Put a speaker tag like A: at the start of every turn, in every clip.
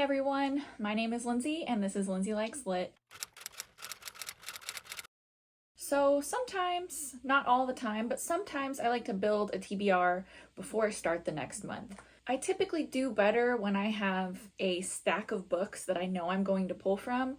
A: Hey everyone, my name is Lindsay and this is Lindsay Likes Lit. So sometimes, not all the time, but sometimes I like to build a TBR before I start the next month. I typically do better when I have a stack of books that I know I'm going to pull from,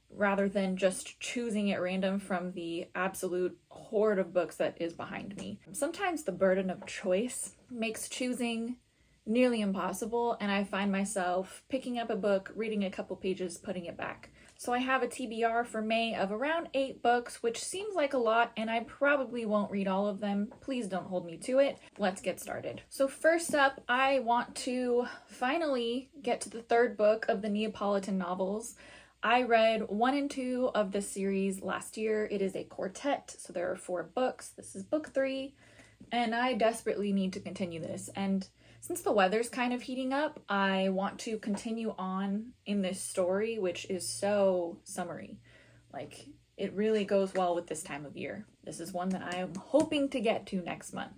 A: rather than just choosing at random from the absolute horde of books that is behind me. Sometimes the burden of choice makes choosing nearly impossible, and I find myself picking up a book, reading a couple pages, putting it back. So I have a TBR for May of around 8 books, which seems like a lot, and I probably won't read all of them. Please don't hold me to it. Let's get started. So first up, I want to finally get to the 3rd book of the Neopolitan novels. I read 1 and 2 of this series last year. It is a quartet, so there are 4 books. This is book 3, and I desperately need to continue this. And since the weather's kind of heating up, I want to continue on in this story, which is so summery. Like, it really goes well with this time of year. This is one that I am hoping to get to next month.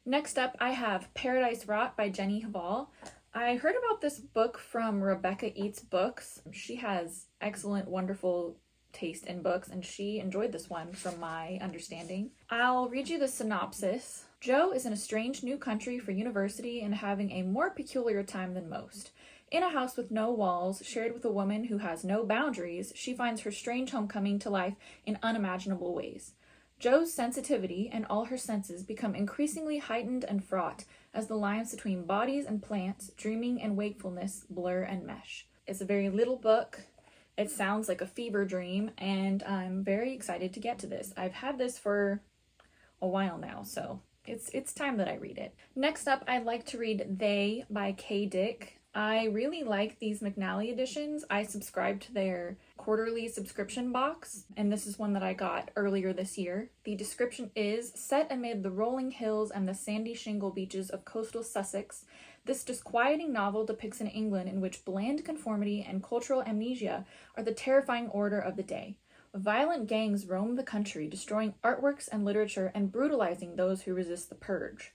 A: Next up, I have Paradise Rot by Jenny hval. I heard about this book from Rebecca Eats Books. She has excellent, wonderful taste in books, and she enjoyed this one from my understanding. I'll read you the synopsis. Joe is in a strange new country for university and having a more peculiar time than most. In a house with no walls, shared with a woman who has no boundaries, she finds her strange homecoming to life in unimaginable ways. Joe's sensitivity and all her senses become increasingly heightened and fraught as the lines between bodies and plants, dreaming and wakefulness, blur and mesh. It's a very little book. It sounds like a fever dream, and I'm very excited to get to this. I've had this for a while now, so it's time that I read it. Next up, I'd like to read They by Kay Dick. I really like these McNally editions. I subscribe to their quarterly subscription box, and this is one that I got earlier this year. The description is, set amid the rolling hills and the sandy shingle beaches of coastal Sussex, this disquieting novel depicts an England in which bland conformity and cultural amnesia are the terrifying order of the day. Violent gangs roam the country, destroying artworks and literature and brutalizing those who resist the purge.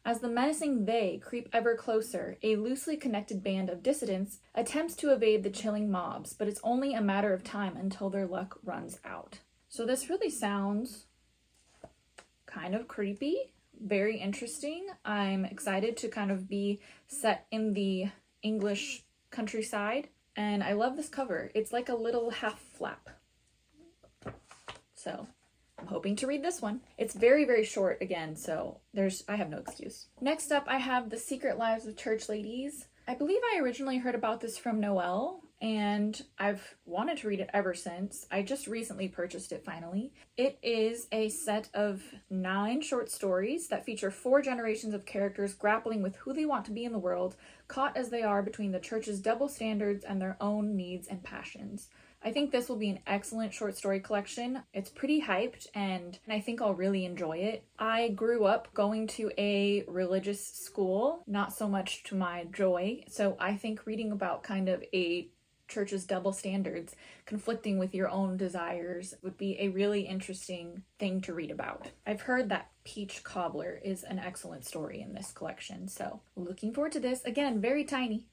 A: As the menacing they creep ever closer, a loosely connected band of dissidents attempts to evade the chilling mobs, but it's only a matter of time until their luck runs out. So this really sounds kind of creepy, very interesting. I'm excited to kind of be set in the English countryside, and I love this cover. It's like a little half flap. So I'm hoping to read this one. It's very, very short again, so I have no excuse. Next up, I have The Secret Lives of Church Ladies. I believe I originally heard about this from Noelle, and I've wanted to read it ever since. I just recently purchased it finally. It is a set of 9 short stories that feature 4 generations of characters grappling with who they want to be in the world, caught as they are between the church's double standards and their own needs and passions. I think this will be an excellent short story collection. It's pretty hyped, and I think I'll really enjoy it. I grew up going to a religious school, not so much to my joy, so I think reading about kind of a church's double standards conflicting with your own desires would be a really interesting thing to read about. I've heard that Peach Cobbler is an excellent story in this collection, so looking forward to this. Again, very tiny.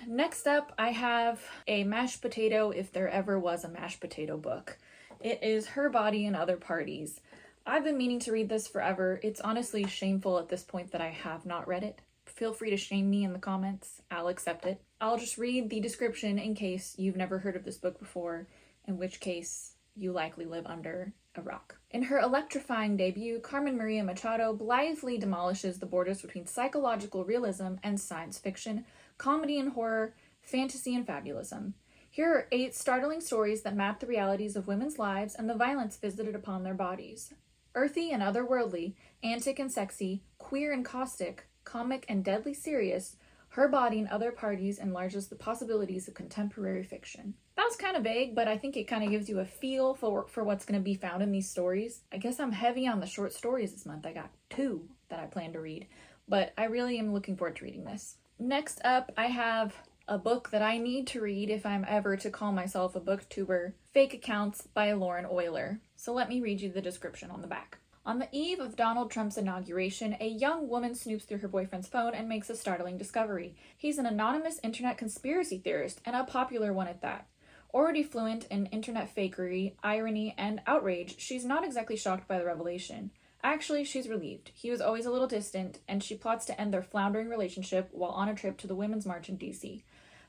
A: Next up, I have a mashed potato, if there ever was a mashed potato book. It is Her Body and Other Parties. I've been meaning to read this forever. It's honestly shameful at this point that I have not read it. Feel free to shame me in the comments. I'll accept it. I'll just read the description in case you've never heard of this book before, in which case you likely live under a rock. In her electrifying debut, Carmen Maria Machado blithely demolishes the borders between psychological realism and science fiction, comedy and horror, fantasy and fabulism. Here are 8 startling stories that map the realities of women's lives and the violence visited upon their bodies. Earthy and otherworldly, antic and sexy, queer and caustic, comic and deadly serious, Her Body and Other Parties enlarges the possibilities of contemporary fiction. That was kind of vague, but I think it kind of gives you a feel for what's going to be found in these stories. I guess I'm heavy on the short stories this month. I got 2 that I plan to read, but I really am looking forward to reading this. Next up, I have a book that I need to read if I'm ever to call myself a booktuber, Fake Accounts by Lauren Oyler. So let me read you the description on the back. On the eve of Donald Trump's inauguration, a young woman snoops through her boyfriend's phone and makes a startling discovery. He's an anonymous internet conspiracy theorist, and a popular one at that. Already fluent in internet fakery, irony, and outrage, she's not exactly shocked by the revelation. Actually, she's relieved. He was always a little distant, and she plots to end their floundering relationship while on a trip to the Women's March in D.C.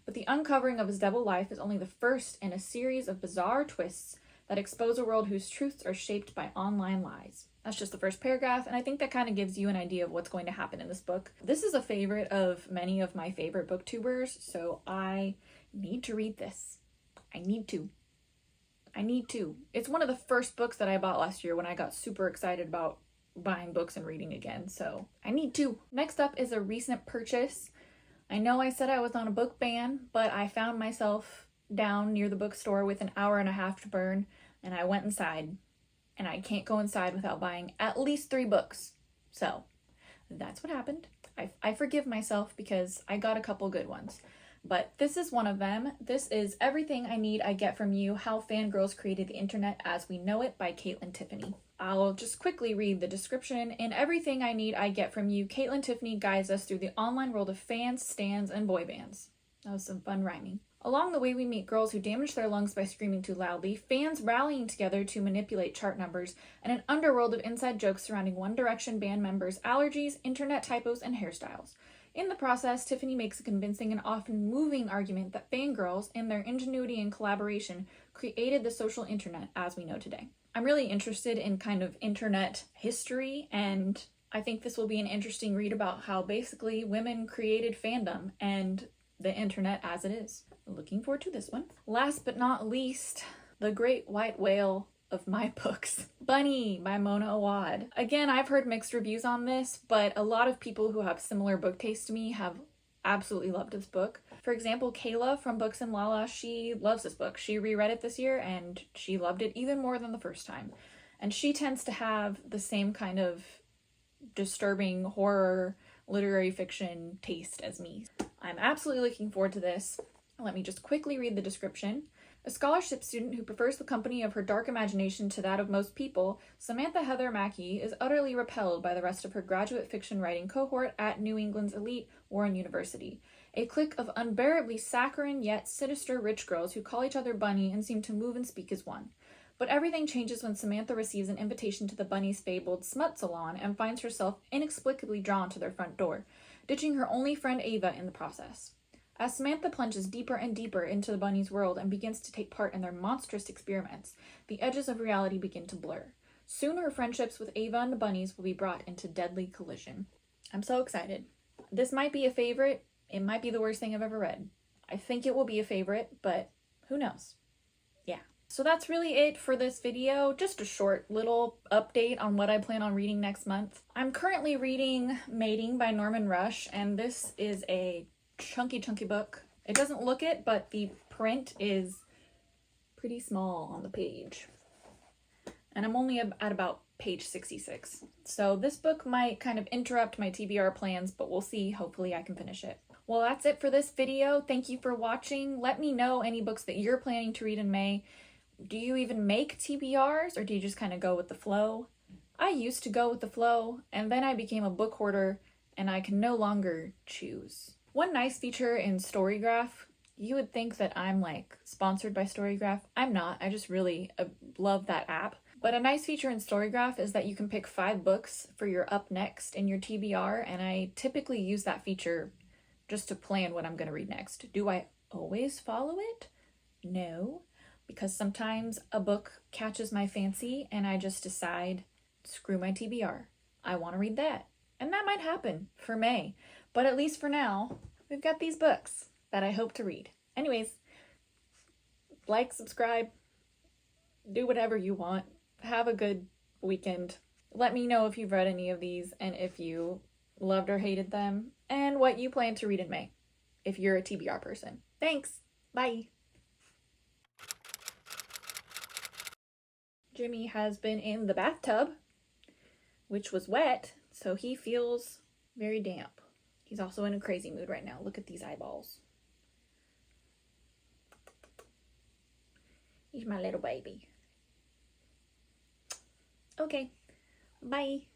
A: But the uncovering of his double life is only the first in a series of bizarre twists that expose a world whose truths are shaped by online lies. That's just the first paragraph, and I think that kind of gives you an idea of what's going to happen in this book. This is a favorite of many of my favorite booktubers, so I need to read this. I need to. It's one of the first books that I bought last year when I got super excited about buying books and reading again, so I need to. Next up is a recent purchase. I know I said I was on a book ban, but I found myself down near the bookstore with an hour and a half to burn, and I went inside, and I can't go inside without buying at least 3 books. So that's what happened. I forgive myself because I got a couple good ones. But this is one of them. This is Everything I Need I Get From You, How Fangirls Created the Internet as We Know It by Kaitlyn Tiffany. I'll just quickly read the description. In Everything I Need I Get From You, Kaitlyn Tiffany guides us through the online world of fans, stans, and boy bands. That was some fun rhyming. Along the way, we meet girls who damage their lungs by screaming too loudly, fans rallying together to manipulate chart numbers, and an underworld of inside jokes surrounding One Direction band members' allergies, internet typos, and hairstyles. In the process, Tiffany makes a convincing and often moving argument that fangirls, in their ingenuity and collaboration, created the social internet as we know today. I'm really interested in kind of internet history, and I think this will be an interesting read about how basically women created fandom and the internet as it is. Looking forward to this one. Last but not least, the great white whale of my books, Bunny by Mona Awad. Again, I've heard mixed reviews on this, but a lot of people who have similar book taste to me have absolutely loved this book. For example, Kayla from Books and Lala, she loves this book. She reread it this year and she loved it even more than the first time. And she tends to have the same kind of disturbing horror, literary fiction taste as me. I'm absolutely looking forward to this. Let me just quickly read the description. A scholarship student who prefers the company of her dark imagination to that of most people, Samantha Heather Mackey is utterly repelled by the rest of her graduate fiction writing cohort at New England's elite Warren University. A clique of unbearably saccharine yet sinister rich girls who call each other Bunny and seem to move and speak as one. But everything changes when Samantha receives an invitation to the Bunny's fabled smut salon and finds herself inexplicably drawn to their front door, ditching her only friend Ava in the process. As Samantha plunges deeper and deeper into the Bunny's world and begins to take part in their monstrous experiments, the edges of reality begin to blur. Soon her friendships with Ava and the Bunnies will be brought into deadly collision. I'm so excited. This might be a favorite. It might be the worst thing I've ever read. I think it will be a favorite, but who knows? Yeah. So that's really it for this video. Just a short little update on what I plan on reading next month. I'm currently reading Mating by Norman Rush, and this is a chunky book. It doesn't look it, but the print is pretty small on the page. And I'm only at about page 66. So this book might kind of interrupt my TBR plans, but we'll see. Hopefully I can finish it. Well, that's it for this video. Thank you for watching. Let me know any books that you're planning to read in May. Do you even make TBRs, or do you just kind of go with the flow? I used to go with the flow, and then I became a book hoarder, and I can no longer choose. One nice feature in storygraph, you would think that I'm like sponsored by storygraph. I'm not. I just really love that app. But a nice feature in storygraph is that you can pick 5 books for your up next in your TBR, and I typically use that feature just to plan what I'm going to read next. Do I always follow it? No, because sometimes a book catches my fancy and I just decide, screw my TBR. I want to read that. And that might happen for May. But at least for now, we've got these books that I hope to read. Anyways, like, subscribe, do whatever you want. Have a good weekend. Let me know if you've read any of these and if you loved or hated them and what you plan to read in May if you're a TBR person. Thanks. Bye. Jimmy has been in the bathtub, which was wet, so he feels very damp. He's also in a crazy mood right now. Look at these eyeballs. He's my little baby. Okay. Bye!